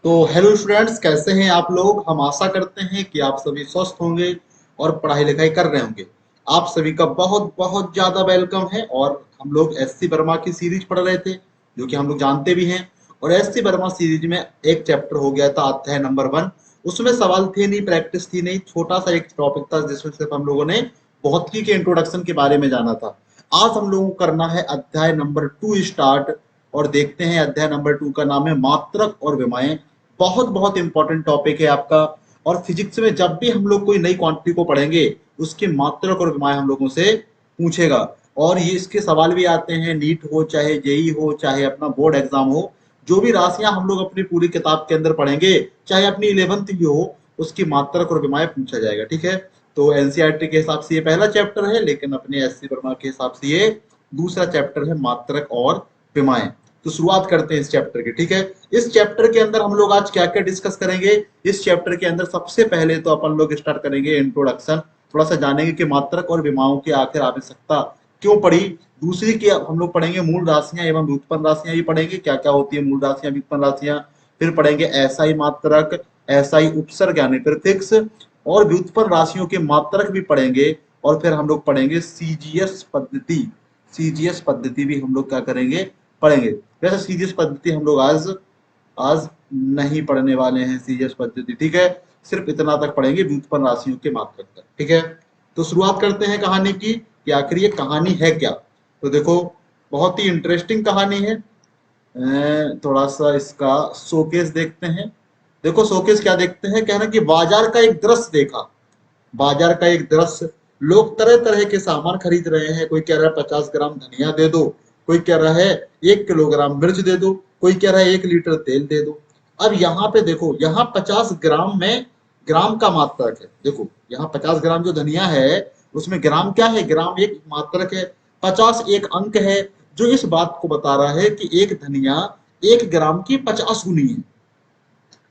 तो hello students, कैसे हैं आप लोग। हम आशा करते हैं कि आप सभी स्वस्थ होंगे और पढ़ाई लिखाई कर रहे होंगे। आप सभी का बहुत बहुत ज्यादा वेलकम है। और हम लोग एससी वर्मा की सीरीज पढ़ रहे थे, जो कि हम लोग जानते भी हैं। और एससी वर्मा सीरीज में एक चैप्टर हो गया था अध्याय नंबर 1। उसमें सवाल थे नहीं, प्रैक्टिस थी नहीं, छोटा सा एक टॉपिक था जिसमें सिर्फ हम लोगों ने भौतिकी के इंट्रोडक्शन के बारे में जाना था। आज हम लोगों को करना है अध्याय नंबर 2 स्टार्ट। और देखते हैं, अध्याय नंबर 2 का नाम है मात्रक और विमाएं। बहुत बहुत इंपॉर्टेंट टॉपिक है आपका। और फिजिक्स में जब भी हम लोग कोई नई क्वांटिटी को पढ़ेंगे, उसके मात्रक और विमाएं हम लोगों से पूछेगा। और ये इसके सवाल भी आते हैं, नीट हो चाहे जेई हो चाहे अपना बोर्ड एग्जाम हो। जो भी राशियां हम लोग अपनी पूरी किताब के अंदर पढ़ेंगे, चाहे अपनी 11th की हो, उसकी मात्रक और विमाएं पूछा जाएगा। ठीक है। तो एनसीईआरटी के हिसाब से ये पहला चैप्टर है, लेकिन अपने एससी वर्मा के हिसाब से ये दूसरा चैप्टर है, मात्रक और विमाएं। तो शुरुआत करते हैं इस चैप्टर की। ठीक है। इस चैप्टर के अंदर हम लोग आज क्या क्या डिस्कस करेंगे। इस चैप्टर के अंदर सबसे पहले तो अपन लोग स्टार्ट करेंगे इंट्रोडक्शन। थोड़ा सा जानेंगे कि मात्रक और विमाओं की आखिर आवश्यकता क्यों पड़ी। दूसरी की हम लोग पढ़ेंगे मूल राशियां एवं व्युत्पन्न राशियां भी पढ़ेंगे, क्या क्या होती है मूल राशियां व्युत्पन्न राशियां। फिर पढ़ेंगे एसआई मात्रक, एसआई उपसर्ग यानी प्रीफिक्स, और व्युत्पन्न राशियों के मात्रक भी पढ़ेंगे। और फिर हम लोग पढ़ेंगे सीजीएस पद्धति। सीजीएस पद्धति भी हम लोग क्या करेंगे, पढ़ेंगे। वैसे सीजीएस पद्धति हम लोग आज आज नहीं पढ़ने वाले हैं, सीजीएस पद्धति। ठीक है। सिर्फ इतना तक पढ़ेंगे, व्युत्पन्न राशियों के मात्रक तक। ठीक है। तो शुरुआत करते हैं कहानी की कि आखिर ये कहानी है क्या। तो देखो, बहुत ही इंटरेस्टिंग कहानी है। थोड़ा सा इसका शोकेस देखते हैं। देखो शोकेस क्या देखते हैं, कहना कि बाजार का एक दृश्य देखा। बाजार का एक दृश्य, लोग तरह तरह के सामान खरीद रहे हैं। कोई कह रहा है 50 ग्राम धनिया दे दो, कोई कह रहा है 1 किलोग्राम मिर्च दे दो, कोई कह रहा है 1 लीटर तेल दे दो। अब यहाँ पे देखो, यहाँ 50 ग्राम में ग्राम का मात्रक है। देखो यहाँ 50 ग्राम जो धनिया है, उसमें ग्राम क्या है, ग्राम एक मात्रक है। 50 एक अंक है, जो इस बात को बता रहा है कि एक धनिया 1 ग्राम की 50 गुनी है।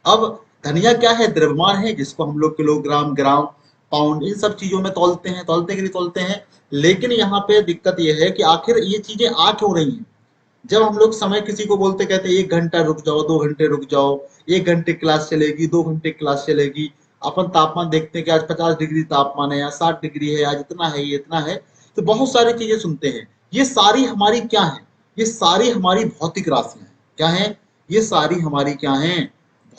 अब धनिया क्या है, द्रव्यमान है, जिसको हम लोग किलोग्राम, ग्राम, पाउंड, इन सब चीजों में तौलते हैं। तौलते कि नहीं तौलते हैं। लेकिन यहाँ पे दिक्कत यह है कि आखिर ये चीजें आ क्यों रही हैं। जब हम लोग समय किसी को बोलते, कहते हैं 1 घंटा रुक जाओ, 2 घंटे रुक जाओ, 1 घंटे क्लास चलेगी, 2 घंटे क्लास चलेगी। अपन तापमान देखते हैं कि आज 50 डिग्री तापमान है, आज 60 डिग्री है, आज इतना है, ये इतना है। तो बहुत सारी चीजें सुनते हैं। ये सारी हमारी क्या है, ये सारी हमारी भौतिक राशियां हैं। क्या है, ये सारी हमारी क्या है,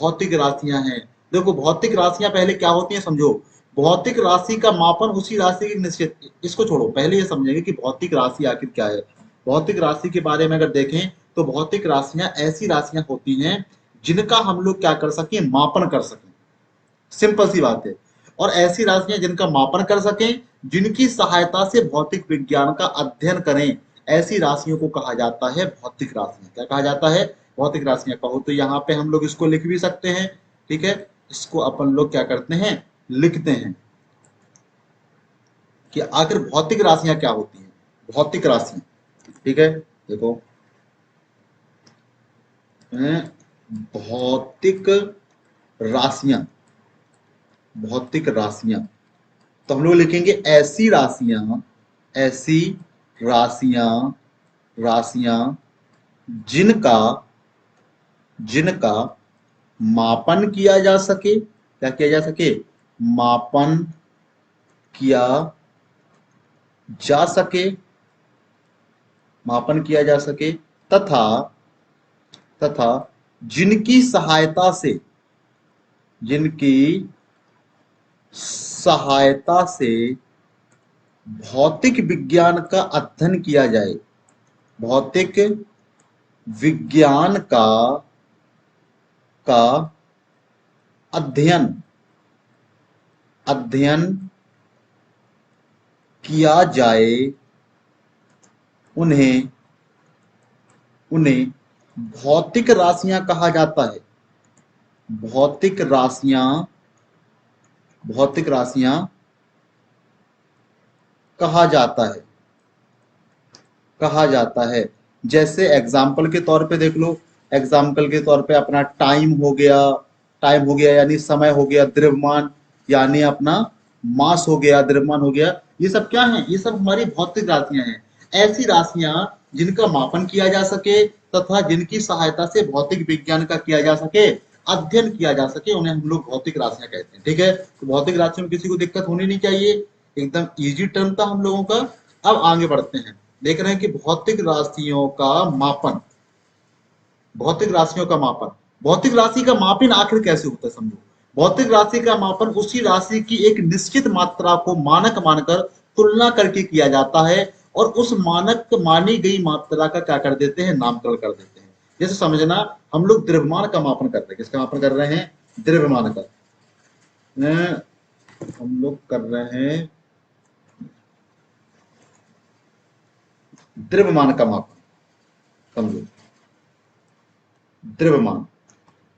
भौतिक राशियां हैं। देखो भौतिक राशियां पहले क्या होती हैं समझो। भौतिक राशि का मापन उसी राशि की निश्चित, इसको छोड़ो, पहले ये समझेंगे कि भौतिक राशि आखिर क्या है। भौतिक राशि के बारे में अगर देखें, तो भौतिक राशियां ऐसी राशियां होती हैं जिनका हम लोग क्या कर सकें, मापन कर सकें। सिंपल सी बात है। और ऐसी राशियां जिनका मापन कर सकें, जिनकी सहायता से भौतिक विज्ञान का अध्ययन करें, ऐसी राशियों को कहा जाता है भौतिक राशियां। क्या कहा जाता है, भौतिक राशियां। कहो तो यहाँ पे हम लोग इसको लिख भी सकते हैं। ठीक है। इसको अपन लोग क्या करते हैं, लिखते हैं कि आखिर भौतिक राशियां क्या होती हैं। भौतिक राशियां, ठीक है। देखो भौतिक राशियां, भौतिक राशियां, तो हम लोग लिखेंगे ऐसी राशियां, ऐसी राशियां, राशियां जिनका, जिनका मापन किया जा सके। क्या किया जा सके, मापन किया जा सके, मापन किया जा सके, तथा, तथा जिनकी सहायता से, जिनकी सहायता से भौतिक विज्ञान का अध्ययन किया जाए। भौतिक विज्ञान का अध्ययन, अध्ययन किया जाए, उन्हें, उन्हें भौतिक राशियां कहा जाता है। भौतिक राशियां, भौतिक राशियां कहा जाता है, कहा जाता है। जैसे एग्जाम्पल के तौर पे देख लो, एग्जाम्पल के तौर पे अपना टाइम हो गया, टाइम हो गया यानी समय हो गया, द्रव्यमान यानी अपना मास हो गया, द्रव्यमान हो गया। ये सब क्या है, ये सब हमारी भौतिक राशियां हैं। ऐसी राशियां जिनका मापन किया जा सके तथा जिनकी सहायता से भौतिक विज्ञान का किया जा सके अध्ययन किया जा सके, उन्हें हम लोग भौतिक राशियां कहते हैं। ठीक है, तो भौतिक राशियों में किसी को दिक्कत होनी नहीं चाहिए, एकदम इजी टर्म था हम लोगों का। अब आगे बढ़ते हैं, देख रहे हैं कि भौतिक राशियों का मापन, भौतिक राशियों का मापन, भौतिक राशि का मापन आखिर कैसे होता है समझो। भौतिक राशि का मापन उसी राशि की एक निश्चित मात्रा को मानक मानकर तुलना करके किया जाता है, और उस मानक मानी गई मात्रा का क्या कर देते हैं, नामकरण कर देते हैं। जैसे समझना, हम लोग द्रव्यमान का मापन कर रहे हैं, किसका मापन कर रहे हैं, द्रव्यमान का। हम लोग कर रहे हैं द्रव्यमान का मापन, समझो द्रव्यमान।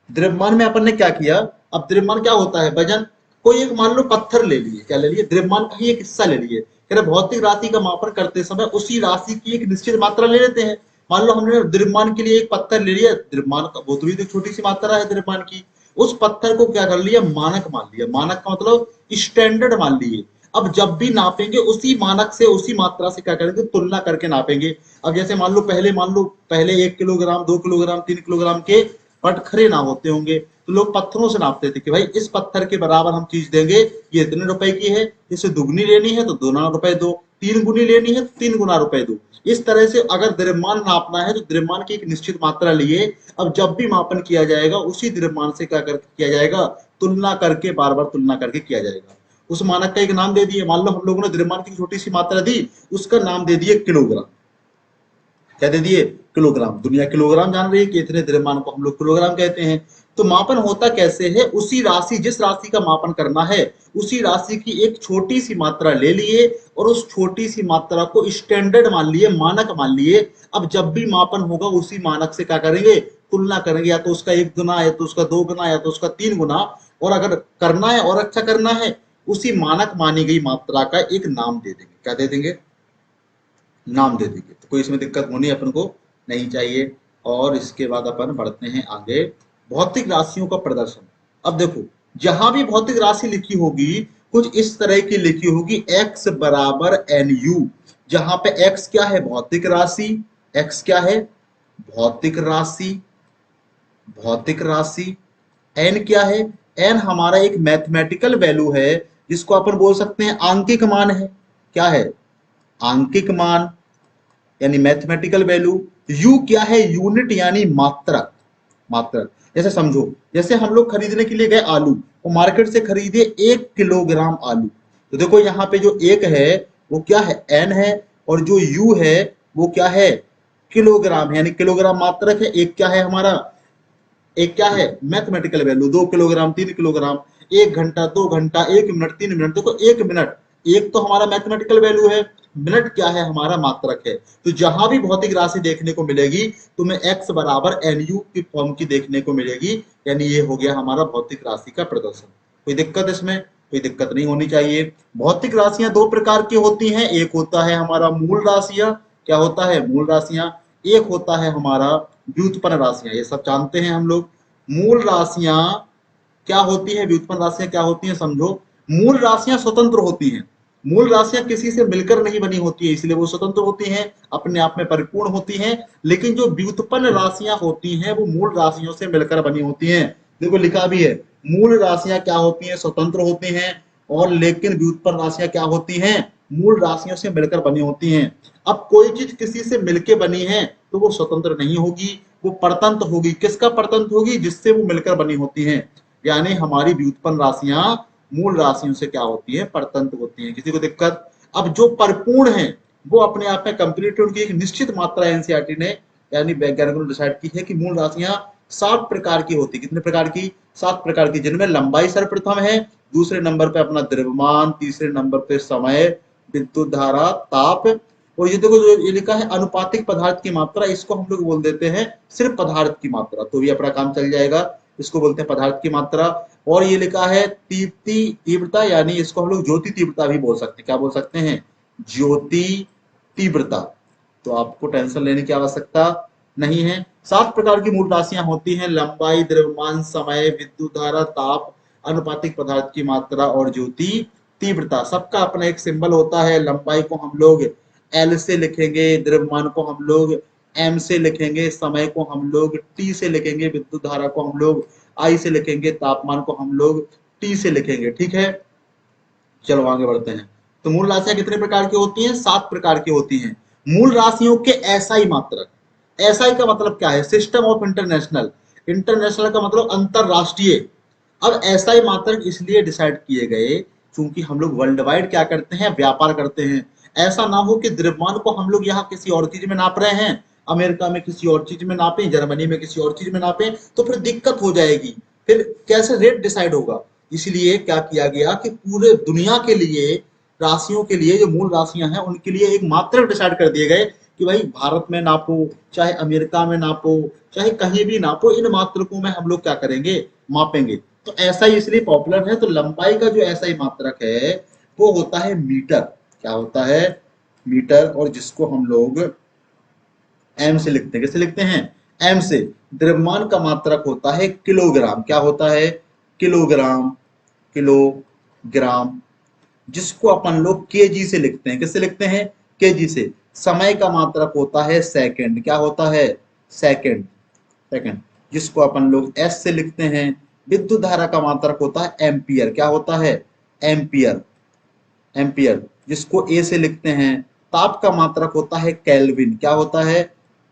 द्रव्यमान में अपन ने क्या किया, अब द्रव्यमान क्या होता है, वजन। कोई एक मान लो पत्थर ले लिए, क्या ले लिए, द्रव्यमान का ही एक हिस्सा ले लिए। कह रहे भौतिक राशि का मापन करते समय उसी राशि की एक निश्चित मात्रा ले लेते हैं। मान लो हमने द्रव्यमान के लिए एक पत्थर ले लिया, द्रव्यमान का वो तो भी छोटी सी मात्रा है द्रव्यमान की, उस पत्थर को क्या कर लिया, मानक मान लिया। मानक का मतलब स्टैंडर्ड मान लिए। अब जब भी नापेंगे उसी मानक से, उसी मात्रा से क्या करेंगे, तुलना करके नापेंगे। अब जैसे मान लो पहले 1 किलोग्राम, 2 किलोग्राम, 3 किलोग्राम के पटखरे ना होते होंगे, तो लोग पत्थरों से नापते थे कि भाई इस पत्थर के बराबर हम चीज देंगे, ये इतने रुपए की है, इसे दुगनी लेनी है तो 2 गुना रुपए दो, 3 गुनी लेनी है तो 3 गुना रुपए दो। इस तरह से अगर द्रव्यमान नापना है तो द्रव्यमान की एक निश्चित मात्रा लिए, अब जब भी मापन किया जाएगा उसी द्रव्यमान से क्या करके किया जाएगा, तुलना करके, बार बार तुलना करके किया जाएगा। उस मानक का एक नाम दे दिए, मान लो हम लोगों ने द्रव्यमान की छोटी सी मात्रा दी, उसका नाम दे दिए किलोग्राम। क्या दे दिए, किलोग्राम। दुनिया किलोग्राम जान रही है कि इतने द्रव्यमान को हम लोग किलोग्राम कहते हैं। तो मापन होता कैसे है, उसी राशि, जिस राशि का मापन करना है उसी राशि की एक छोटी सी मात्रा ले लिए, और उस छोटी सी मात्रा को स्टैंडर्ड मान लिए, मानक मान लिए। अब जब भी मापन होगा उसी मानक से क्या करेंगे, तुलना करेंगे, या तो उसका 1 गुना, या तो उसका 2 गुना, या तो उसका 3 गुना। और अगर करना है और अच्छा करना है, उसी मानक मानी गई मात्रा का एक नाम दे देंगे। क्या दे देंगे, नाम दे देंगे। तो कोई इसमें दिक्कत होनी अपन को नहीं चाहिए। और इसके बाद अपन बढ़ते हैं आगे, भौतिक राशियों का प्रदर्शन। अब देखो, जहां भी भौतिक राशि लिखी होगी कुछ इस तरह की लिखी होगी, x बराबर NU। जहां पे x क्या है, भौतिक राशि, x क्या है, भौतिक राशि, भौतिक राशि। n क्या है, n हमारा एक मैथमेटिकल वैल्यू है, जिसको अपन बोल सकते हैं आंकिक मान है। क्या है, आंकिक मान, यानी मैथमेटिकल वैल्यू। यू क्या है, यूनिट यानी मात्रक, मात्रक। जैसे समझो, जैसे हम लोग खरीदने के लिए गए आलू, वो मार्केट से खरीदे 1 किलोग्राम आलू, तो देखो यहाँ पे जो एक है वो क्या है, एन है, और जो यू है वो क्या है, किलोग्राम है, यानी किलोग्राम मात्रक है। एक क्या है हमारा, एक क्या है, मैथमेटिकल वैल्यू। 2 किलोग्राम, 3 किलोग्राम, 1 घंटा, 2 घंटा, 1 मिनट, 3 मिनट। देखो 1 मिनट, एक तो हमारा मैथमेटिकल वैल्यू है, मिनट क्या है, हमारा मात्रक है। तो जहां भी भौतिक राशि देखने को मिलेगी तुम्हें x बराबर NU की फॉर्म की देखने को मिलेगी, यानी ये हो गया हमारा भौतिक राशि का प्रदर्शन। कोई दिक्कत इसमें, कोई दिक्कत नहीं होनी चाहिए। भौतिक राशियां दो प्रकार की होती हैं, एक होता है हमारा मूल राशियां। क्या होता है, मूल राशियां। एक होता है हमारा व्युत्पन्न राशियां, ये सब जानते हैं हम लोग। मूल राशियां क्या होती है, व्युत्पन्न राशियां क्या होती हैं, समझो। मूल राशियां स्वतंत्र होती हैं, मूल राशियां किसी से मिलकर नहीं बनी होती है, इसलिए वो स्वतंत्र होती हैं, अपने आप में परिपूर्ण होती हैं। लेकिन जो व्युत्पन्न राशियां होती हैं वो मूल राशियों से मिलकर बनी होती हैं। देखो लिखा भी है, मूल राशियां क्या होती हैं, स्वतंत्र होती हैं, और लेकिन व्युत्पन्न राशियां क्या होती हैं, मूल राशियों से मिलकर बनी होती हैं। अब कोई चीज किसी से मिलकर बनी है तो वो स्वतंत्र नहीं होगी, वो परतंत्र होगी। किसका परतंत्र होगी, जिससे वो मिलकर बनी होती हैं। यानी हमारी व्युत्पन्न राशियां मूल राशियों से क्या होती है, परतंत्र होती है। किसी को दिक्कत। अब जो परिपूर्ण है वो अपने आप में कंप्लीट, उनकी एक निश्चित मात्रा एनसीईआरटी ने, यानी वैज्ञानिकों ने डिसाइड की है कि मूल राशियां 7 प्रकार की होती। कितने प्रकार की, 7 प्रकार की, जिनमें लंबाई सर्वप्रथम है, दूसरे नंबर पे अपना द्रव्यमान, तीसरे नंबर पे समय, विद्युत धारा, ताप। और ये देखो जो ये लिखा है अनुपातिक पदार्थ की मात्रा, इसको हम लोग बोल देते हैं सिर्फ पदार्थ की मात्रा, तो भी अपना काम चल जाएगा। इसको बोलते हैं पदार्थ की मात्रा। और ये लिखा है तीव्रता, यानी इसको हम लोग ज्योति तीव्रता भी बोल सकते हैं। क्या बोल सकते हैं, ज्योति तीव्रता। तो आपको टेंशन लेने की आवश्यकता नहीं है। 7 प्रकार की मूल राशियां होती हैं, लंबाई, द्रव्यमान, समय, विद्युत धारा, ताप, अनुपातिक पदार्थ की मात्रा और ज्योति तीव्रता। सबका अपना एक सिंबल होता है। लंबाई को हम लोग L से लिखेंगे, द्रव्यमान को हम लोग M से लिखेंगे, समय को हम लोग T से लिखेंगे, विद्युत धारा को हम लोग आई से लिखेंगे, तापमान को हम लोग टी से लिखेंगे, ठीक है। चलो आगे बढ़ते हैं। तो मूल राशियां कितने प्रकार की होती हैं? 7 प्रकार की होती हैं। मूल राशियों के एसआई मात्रक। एसआई का मतलब क्या है? System of international. इंटरनेशनल का मतलब अंतरराष्ट्रीय। अब एसआई मात्रक इसलिए डिसाइड किए गए क्योंकि हम लोग वर्ल्ड वाइड क्या करते हैं? व्यापार करते हैं। ऐसा ना हो कि द्रव्यमान को हम लोग यहाँ किसी और चीज में नाप रहे हैं, अमेरिका में किसी और चीज में नापें, जर्मनी में किसी और चीज में नापें, तो फिर दिक्कत हो जाएगी। फिर कैसे रेट डिसाइड होगा? इसलिए क्या किया गया कि पूरे दुनिया के लिए राशियों के लिए जो मूल राशियां हैं उनके लिए एक मात्रक डिसाइड कर दिए गए कि भाई भारत में नापो, चाहे अमेरिका में नापो, चाहे कहीं भी नापो, इन मात्रकों में हम लोग क्या करेंगे? मापेंगे। तो ऐसा ही इसलिए पॉपुलर है। तो लंबाई का जो ऐसा ही मात्रक है वो होता है मीटर। क्या होता है? मीटर। और जिसको हम लोग एम से लिखते हैं। कैसे लिखते हैं? एम से। द्रव्यमान का मात्रक होता है किलोग्राम। क्या होता है? किलोग्राम। किलोग्राम। जिसको अपन लोग केजी से लिखते हैं। किससे लिखते हैं? केजी से। समय का मात्रक होता है सेकंड। क्या होता है? सेकंड। सेकंड। जिसको अपन लोग एस से लिखते हैं। विद्युत धारा का मात्रक होता है एम्पियर। क्या होता है? एम्पियर। एम्पियर। जिसको ए से लिखते हैं। ताप का मात्रक होता है केल्विन। क्या होता है?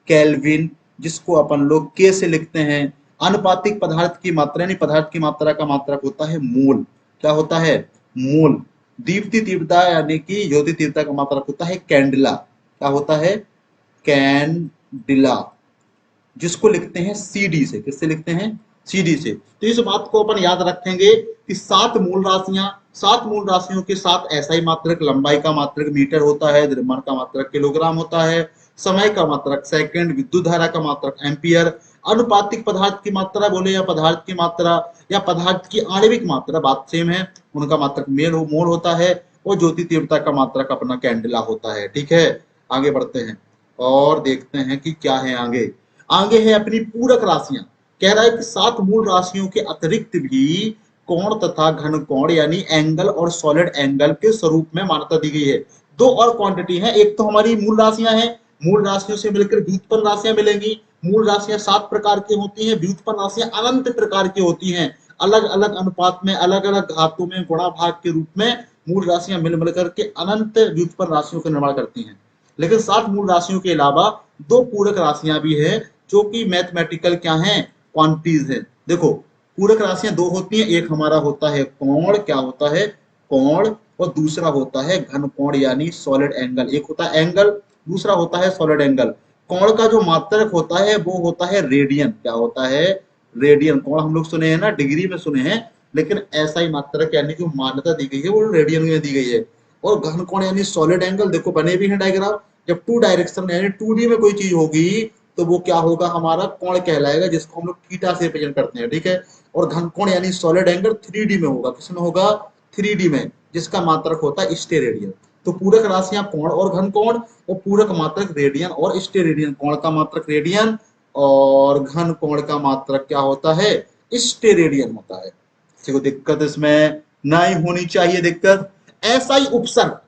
केल्विन। जिसको अपन लोग के से लिखते हैं। अनुपातिक पदार्थ की मात्रा यानी पदार्थ की मात्रा का मात्रक होता है मोल। क्या होता है? मोल। दीप्ति तीव्रता यानी कि ज्योति तीव्रता का मात्रक होता है कैंडिला। क्या होता है? कैंडिला। जिसको लिखते हैं सीडी से। किससे लिखते हैं? सीडी से। तो इस बात को अपन याद रखेंगे कि 7 मूल राशियां, 7 मूल राशियों के साथ एसआई मात्रक, लंबाई का मात्रक मीटर होता है, द्रव्यमान का मात्रक किलोग्राम होता है, समय का मात्रक सेकंड, विद्युत धारा का मात्रक एम्पियर, अनुपातिक पदार्थ की मात्रा बोले या पदार्थ की मात्रा या पदार्थ की आणविक मात्रा, बात सेम है, उनका मात्रक मोल होता है, और ज्योति तीव्रता का मात्रक अपना कैंडिला होता है। ठीक है, आगे बढ़ते हैं और देखते हैं कि क्या है आगे। आगे है अपनी पूरक राशियां। कह रहा है कि 7 मूल राशियों के अतिरिक्त भी कोण तथा घन कोण यानी एंगल और सॉलिड एंगल के स्वरूप में मान्यता दी गई है। 2 और क्वांटिटी है। एक तो हमारी मूल राशियां हैं, मूल राशियों से मिलकर व्युत्पन्न राशियां मिलेंगी। मूल राशियां 7 प्रकार की होती हैं, व्युत्पन्न राशियां अनंत प्रकार की होती हैं। अलग अलग अनुपात में, अलग अलग घातों में, गुणा भाग के रूप में मूल राशियां मिल मिलकर के अनंत व्युत्पन्न राशियों का निर्माण करती हैं। लेकिन 7 मूल राशियों के अलावा 2 पूरक राशियां भी है जो कि मैथमेटिकल क्या है? क्वांटिटीज है। देखो, पूरक राशियां 2 होती हैं। एक हमारा होता है कोण। क्या होता है? कोण। और दूसरा होता है घन कोण यानी सॉलिड एंगल। एक होता है एंगल, दूसरा होता है सॉलिड एंगल। कोण का जो मात्रक होता है वो होता है रेडियन। क्या होता है? रेडियन। कोण हम लोग सुने हैं ना, डिग्री में सुने हैं, लेकिन ऐसा ही मात्रक यानी जो मान्यता दी गई है वो रेडियन में दी गई है। और घन कोण यानी सॉलिड एंगल, देखो बने भी है डायग्राम। जब 2 डायरेक्शन यानी 2D में कोई चीज होगी तो वो क्या होगा? हमारा कोण कहलाएगा, जिसको हम लोग थीटा से रिप्रेजेंट करते हैं। ठीक है। और घन कोण यानी सॉलिड एंगल 3D में होगा। किसमें होगा? 3D में, जिसका मात्रक होता है स्टेरेडियन। तो पूरक राशियां कोण और घन कोण, और पूरक मात्रक रेडियन और स्टेरेडियन। कोण का मात्रक रेडियन और घन कोण का मात्रक क्या होता है? स्टेरेडियन होता है। किसी को दिक्कत इसमें नहीं होनी चाहिए दिक्कत। ऐसा ही उपसर्ग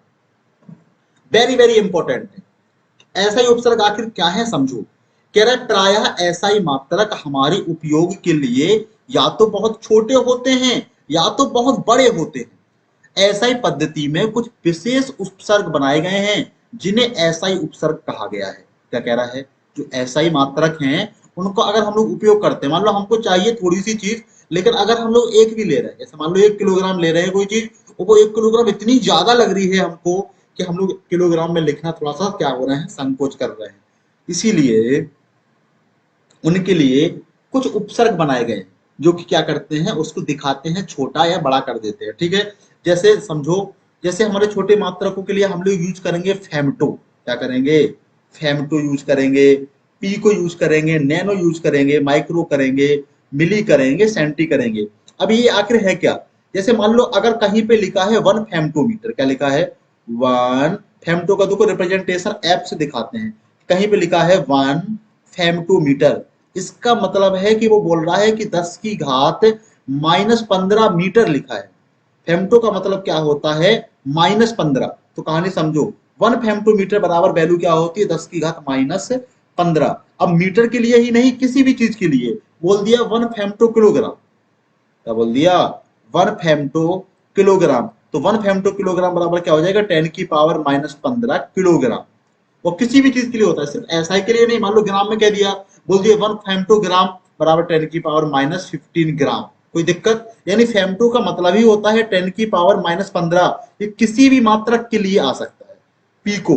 वेरी वेरी इंपॉर्टेंट है। ऐसा ही उपसर्ग आखिर क्या है समझो। कह रहा है प्रायः ऐसा ही मात्रक हमारे उपयोग के लिए या तो बहुत छोटे होते हैं या तो बहुत बड़े होते हैं। ऐसा ही पद्धति में कुछ विशेष उपसर्ग बनाए गए हैं जिन्हें ऐसा ही उपसर्ग कहा गया है। क्या कह रहा है? जो ऐसा ही मात्रक हैं उनको अगर हम लोग उपयोग करते हैं, मान लो हमको चाहिए थोड़ी सी चीज, लेकिन अगर हम लोग एक भी ले रहे हैं, जैसे मान लो 1 किलोग्राम ले रहे हैं कोई चीज, वो 1 किलोग्राम इतनी ज्यादा लग रही है हमको कि हम लोग किलोग्राम में लिखना थोड़ा सा क्या हो रहे हैं? संकोच कर रहे हैं। इसीलिए उनके लिए कुछ उपसर्ग बनाए गए जो कि क्या करते हैं? उसको दिखाते हैं, छोटा या बड़ा कर देते हैं। ठीक है। जैसे समझो, जैसे हमारे छोटे मात्रकों के लिए हम लोग यूज करेंगे फेमटो। क्या करेंगे? फेमटो यूज करेंगे, पी को यूज करेंगे, नैनो यूज करेंगे, माइक्रो करेंगे, मिली करेंगे, सेंटी करेंगे। अब ये आखिर है क्या? जैसे मान लो अगर कहीं पे लिखा है 1 फेमटोमीटर, क्या लिखा है? 1 फेमटो का देखो रिप्रेजेंटेशन एफ से दिखाते हैं। कहीं पे लिखा है 1 फेमटोमीटर, इसका मतलब है कि वो बोल रहा है कि 10 की घात -15 मीटर लिखा है। फेमटो का मतलब क्या होता है? -15। तो कहानी समझो, 1 फेमटोमीटर बराबर वैल्यू क्या होती है? 10 की घात -15। अब मीटर के लिए ही नहीं, किसी भी चीज के लिए बोल दिया 1 फेमटो किलोग्राम। क्या बोल दिया, 1 फेम्टो किलोग्राम। तो 1 फेम्टो किलोग्राम बराबर क्या हो जाएगा, 10⁻⁻15 किलोग्राम। वो किसी भी चीज के लिए होता है, सिर्फ एसआई के लिए नहीं। मान लो ग्राम में कह दिया, बोल दिया 1 फेम्टोग्राम बराबर 10⁻⁻15 ग्राम, कोई दिक्कत? यानी फेम्टो का मतलब ही होता है 10⁻⁻15। ये किसी भी मात्रक के लिए आ सकता है। पीको,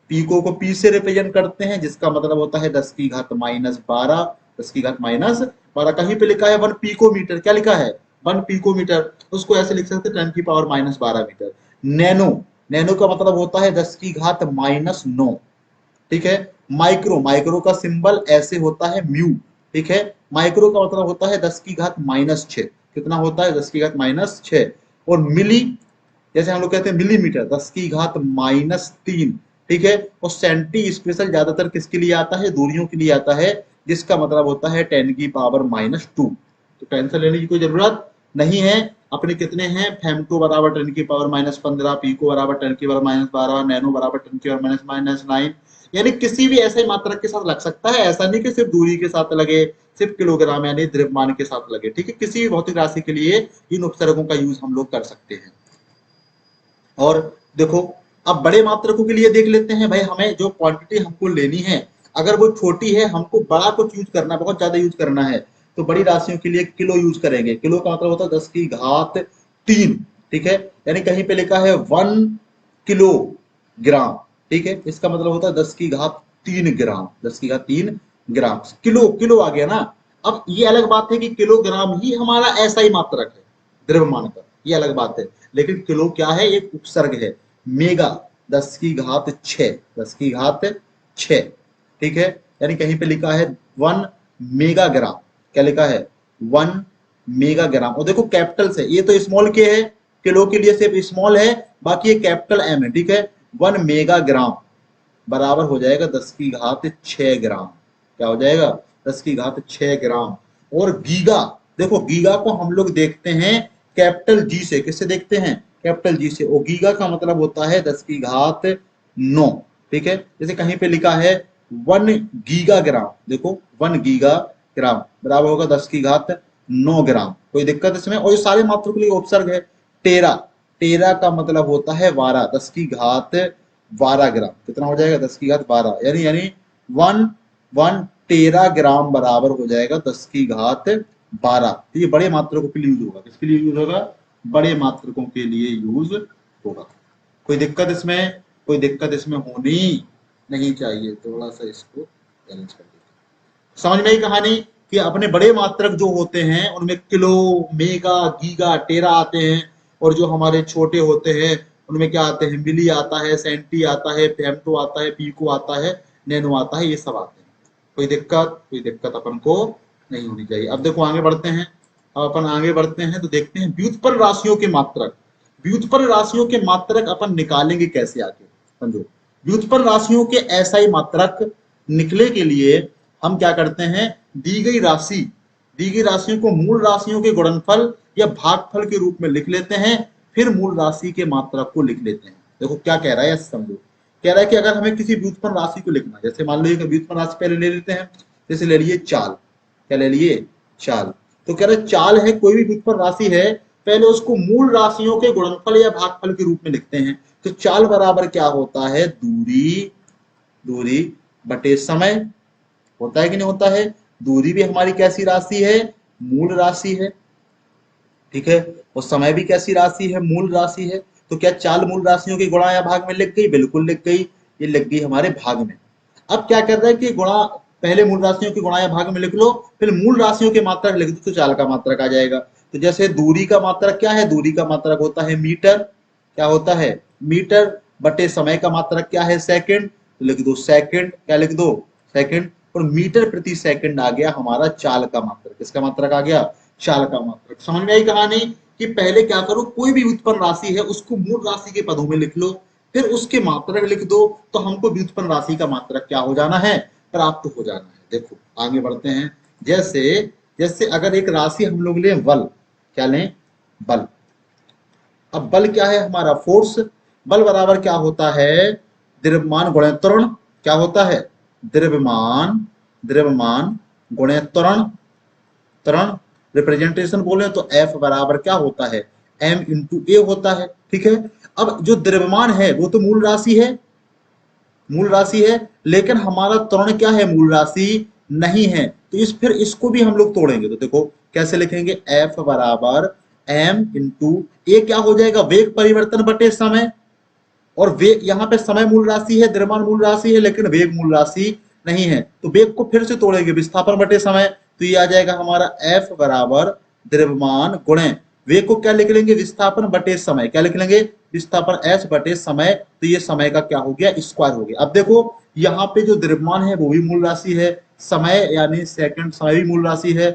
पीको को पी से रिप्रेजेंट करते हैं, जिसका मतलब होता है 10⁻⁻12, 10⁻⁻12। कहीं पे लिखा है 1 पीकोमीटर, क्या लिखा है, 1 पीकोमीटर, उसको ऐसे लिख सकते हैं 10⁻⁻12 मीटर। नैनो, नैनो का मतलब होता है 10⁻⁻9, ठीक है। माइक्रो, माइक्रो का सिंबल ऐसे होता है म्यू, ठीक है। माइक्रो का मतलब होता है 10⁻⁻6, कितना होता है, 10⁻⁻6। और मिली, जैसे हम लोग कहते हैं मिलीमीटर, 10⁻⁻3, ठीक है। और सेंटी स्पेशल ज्यादातर किसके लिए आता है, दूरियों के लिए आता है, जिसका मतलब होता है 10⁻⁻2। तो टेंशन लेने की कोई जरूरत नहीं है। अपने कितने हैं, फेम्टो बराबर 10⁻⁻15, पीको बराबर 10⁻⁻12, नैनो बराबर 10⁻⁻9। यानी किसी भी ऐसे मात्रक के साथ लग सकता है, ऐसा नहीं कि सिर्फ दूरी के साथ लगे, सिर्फ किलोग्राम यानी द्रव्यमान के साथ लगे, ठीक है। किसी भी भौतिक राशि के लिए इन उपसर्गों का यूज हम लोग कर सकते हैं। और देखो, अब बड़े मात्रकों के लिए देख लेते हैं भाई, हमें जो क्वांटिटी हमको लेनी है, अगर वो छोटी है, हमको बड़ा कुछ यूज करना है, बहुत ज्यादा यूज करना है, तो बड़ी राशियों के लिए किलो यूज करेंगे। किलो का मतलब होता है 10⁻3, ठीक है। यानी कहीं पे लिखा है 1 किलोग्राम, ठीक है, इसका मतलब होता है 10⁻3 ग्राम, 10⁻3 ग्राम। किलो, किलो आ गया ना। अब ये अलग बात है कि किलोग्राम ही हमारा ऐसा ही मात्रक है द्रव्यमान का, ये अलग बात है। लेकिन किलो क्या है, एक उपसर्ग है। मेगा, 10⁻6, 10⁻6, ठीक है। यानी कहीं पे लिखा है 1 मेगाग्राम, क्या लिखा है, 1 मेगाग्राम। और देखो कैपिटल से, ये तो स्मॉल के है, किलो के लिए सिर्फ स्मॉल है, बाकी ये कैपिटल एम है, ठीक है। 1 मेगाग्राम बराबर हो जाएगा 10⁻6 ग्राम, क्या हो जाएगा, 10⁻6 ग्राम। और गीगा, देखो गीगा को हम लोग देखते हैं कैपिटल जी से, किससे देखते हैं, कैपिटल जी से। और गीगा का मतलब होता है 10⁻9, ठीक है। जैसे कहीं पे लिखा है 1 गीगाग्राम, देखो 1 गीगाग्राम बराबर होगा 10⁻9 ग्राम, कोई दिक्कत इसमें? और ये सारे मात्रों के लिए उपसर्ग है। टेरा, टेरा का मतलब होता है 12, 10⁻12 ग्राम, कितना हो जाएगा, 10⁻12। यानी यानी 1 टेरा ग्राम बराबर हो जाएगा 10⁻12। तो ये बड़े मात्रकों के लिए यूज होगा, किसके लिए यूज होगा, बड़े मात्रकों के लिए यूज होगा। कोई दिक्कत इसमें, कोई दिक्कत इसमें होनी नहीं चाहिए। थोड़ा सा इसको बैलेंस कर देते, समझ में ही कहानी, कि अपने बड़े मात्रक जो होते हैं उनमें किलो, मेगा, गीगा, टेरा आते हैं। और जो हमारे छोटे होते हैं उनमें क्या आते हैं, मिली आता है, सेंटी आता है, फेम्टो आता है, पीको आता है, नैनो आता है, ये सब आते हैं। कोई दिक्कत, कोई दिक्कत अपन को नहीं होनी चाहिए। अब देखो आगे बढ़ते हैं, अब अपन आगे बढ़ते हैं तो देखते हैं व्युत्पन्न राशियों के मात्रक। व्युत्पन्न राशियों के मात्रक अपन निकालेंगे कैसे आगे, समझो। व्युत्पन्न राशियों के ऐसा ही मात्रक निकले के लिए हम क्या करते हैं, दी गई राशि, दी गई राशियों को मूल राशियों के गुणनफल या भागफल के रूप में लिख लेते हैं, फिर मूल राशि के मात्रक को लिख लेते हैं। देखो क्या कह रहा है, समझो। कह रहा है कि अगर हमें किसी व्युत्पन्न राशि को लिखना, जैसे मान लीजिए व्युत्पन्न राशि पहले ले लेते हैं, जैसे ले लिए चाल, क्या ले लिए, चाल। तो कह रहे चाल है, कोई भी व्युत्पन्न राशि है, पहले उसको मूल राशियों के गुणनफल या भागफल के रूप में लिखते हैं। तो चाल बराबर क्या होता है, दूरी, दूरी बटे समय, होता है कि नहीं होता है। दूरी भी हमारी कैसी राशि है, मूल राशि है, ठीक है। और समय भी कैसी राशि है, मूल राशि है। तो क्या चाल मूल राशियों के गुणा या भाग में लिख गई, बिल्कुल लिख गई, ये लिख गई हमारे भाग में। अब क्या कर रहा है कि गुणा, पहले मूल राशियों के गुणा या भाग में लिख लो, फिर मूल राशियों के मात्रक लिख दो, तो चाल का मात्रक आ जाएगा। तो जैसे दूरी का मात्रक क्या है, दूरी का मात्रक होता है मीटर, क्या होता है, मीटर, बटे समय का मात्रक क्या है, सेकंड, तो लिख दो सेकंड, क्या लिख दो, सेकंड। और मीटर प्रति सेकंड आ गया हमारा चाल का मात्रक, किसका मात्रक आ गया, चाल का मात्रक। समझ में आई कहानी, कि पहले क्या करो, कोई भी व्युत्पन्न राशि है उसको मूल राशि के पदों में लिख लो, फिर उसके मात्रक लिख दो, तो हमको व्युत्पन्न राशि का मात्रक क्या हो जाना है, प्राप्त हो जाना है। देखो आगे बढ़ते हैं, जैसे जैसे अगर एक राशि हम लोग लें बल, क्या लें, बल। अब बल क्या है हमारा, फोर्स। बल बराबर क्या होता है, द्रव्यमान गुणे त्वरण, क्या होता है, द्रव्यमान, द्रव्यमान गुणे त्वरण, त्वरण। रिप्रेजेंटेशन बोले तो F बराबर क्या होता है, m इंटू ए होता है। ठीक है, अब जो द्रव्यमान है वो तो मूल राशि है, मूल राशि है, लेकिन हमारा त्वरण क्या है, मूल राशि नहीं है। तो इस फिर इसको भी हम लोग तोड़ेंगे, तो देखो कैसे लिखेंगे, F बराबर m इंटू ए क्या हो जाएगा, वेग परिवर्तन बटे समय। और वेग यहाँ पे समय मूल राशि है, द्रव्यमान मूल राशि है, लेकिन वेग मूल राशि नहीं है। तो वेग को फिर से तोड़ेंगे, विस्थापन बटे समय, तो ये आ जाएगा हमारा F बराबर द्रव्यमान गुणे वेग को क्या लिख लेंगे, विस्थापन बटे समय, क्या लिख लेंगे, विस्थापन h बटे समय। तो ये समय का क्या हो गया, स्क्वायर हो गया। अब देखो यहाँ पे जो द्रव्यमान है वो भी मूल राशि है, समय यानी सेकंड समय भी मूल राशि है,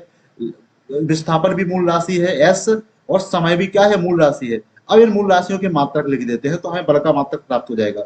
विस्थापन भी मूल राशि है s, और समय भी क्या है, मूल राशि है। अब इन मूल राशियों के मात्रक लिख देते हैं तो हमें बल का मात्रक प्राप्त हो जाएगा।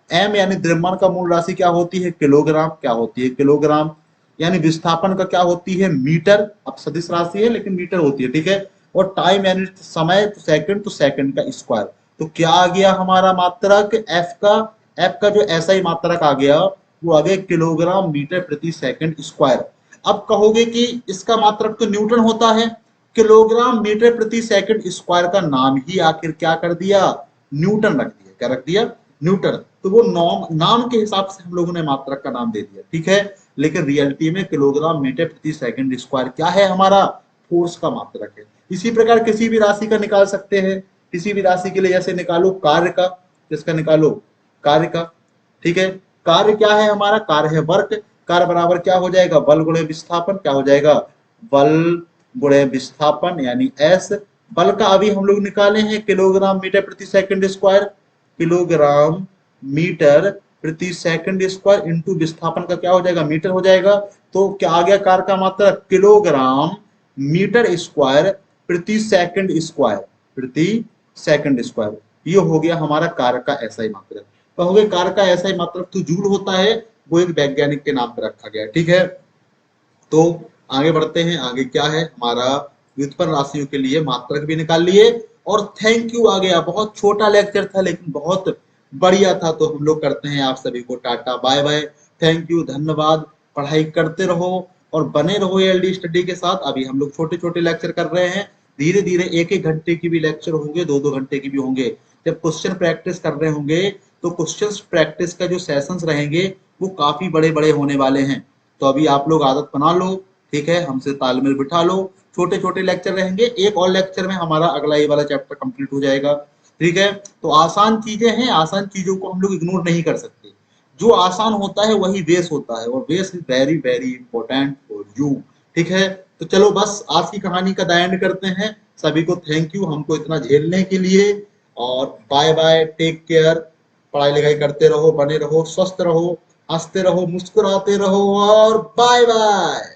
m यानी द्रव्यमान का मूल राशि क्या होती है, किलोग्राम, क्या होती है, किलोग्राम। यानी विस्थापन का क्या होती है, मीटर, अब सदिश राशि है लेकिन मीटर होती है। ठीक है, और टाइम यानी समय, तो सेकंड का स्क्वायर। तो क्या आ गया हमारा मात्रक f का जो ऐसा ही मात्रक आ गया, वो आ गया किलोग्राम मीटर प्रति सेकंड स्क्वायर। अब कहोगे कि इसका मात्रक तो न्यूटन होता है, किलोग्राम मीटर प्रति सेकंड स्क्वायर का नाम ही आखिर क्या कर दिया, न्यूटन रख दिया। क्या रख दिया, न्यूटन। तो वो नाम के हिसाब से हम लोगों ने मात्रक का नाम दे दिया। ठीक है, लेकिन रियलिटी में किलोग्राम मीटर प्रति सेकंड स्क्वायर क्या है, हमारा फोर्स का मात्रक है। इसी प्रकार किसी भी राशि का निकाल सकते हैं, किसी भी राशि के लिए जैसे निकालो कार्य का, किसका निकालो, कार्य का। ठीक है, कार्य क्या है हमारा, कार्य है वर्क। कार्य बराबर क्या हो जाएगा, बल गुणे विस्थापन, क्या हो जाएगा, बल गुणे विस्थापन यानी एस। बल का अभी हम लोग निकाले हैं किलोग्राम मीटर प्रति सेकंड स्क्वायर, किलोग्राम मीटर प्रति सेकंड स्क्वायर इंटू विस्थापन का क्या हो जाएगा, मीटर हो जाएगा। तो क्या आ गया कार्य का मात्रा, किलोग्राम मीटर स्क्वायर प्रति सेकंड स्क्वायर, प्रति सेकंड स्क्वायर। ये हो गया हमारा कार्य का ऐसा ही मात्रक। कहोगे कार्य का ऐसा ही मात्रक तो जूल होता है, वो एक वैज्ञानिक के नाम पर रखा गया। ठीक है, तो आगे बढ़ते हैं। आगे क्या है हमारा, व्युत्पन्न राशियों के लिए मात्रक भी निकाल लिए। और थैंक यू आ गया, बहुत छोटा लेक्चर था लेकिन बहुत बढ़िया था। तो हम लोग करते हैं आप सभी को tata bye bye, thank you, धन्यवाद। पढ़ाई करते रहो और बने रहो एलडी स्टडी के साथ। अभी हम लोग छोटे छोटे लेक्चर कर रहे हैं, धीरे धीरे एक एक घंटे की भी लेक्चर होंगे, दो दो घंटे की भी होंगे। जब क्वेश्चन प्रैक्टिस कर रहे होंगे तो क्वेश्चन प्रैक्टिस का जो सेशंस रहेंगे वो काफी बड़े बड़े होने वाले हैं। तो अभी आप लोग आदत बना लो, ठीक है, हमसे तालमेल बिठा लो। छोटे छोटे लेक्चर रहेंगे, एक और लेक्चर में हमारा अगला ये वाला चैप्टर कंप्लीट हो जाएगा। ठीक है, तो आसान चीजें हैं, आसान चीजों को हम लोग इग्नोर नहीं कर सकते। जो आसान होता है वही बेस होता है, और base is very very important for you. ठीक है, तो चलो बस आज की कहानी का द एंड करते हैं। सभी को थैंक यू हमको इतना झेलने के लिए, और बाय बाय, टेक केयर। पढ़ाई लिखाई करते रहो, बने रहो, स्वस्थ रहो, हंसते रहो, मुस्कुराते रहो, और बाय बाय।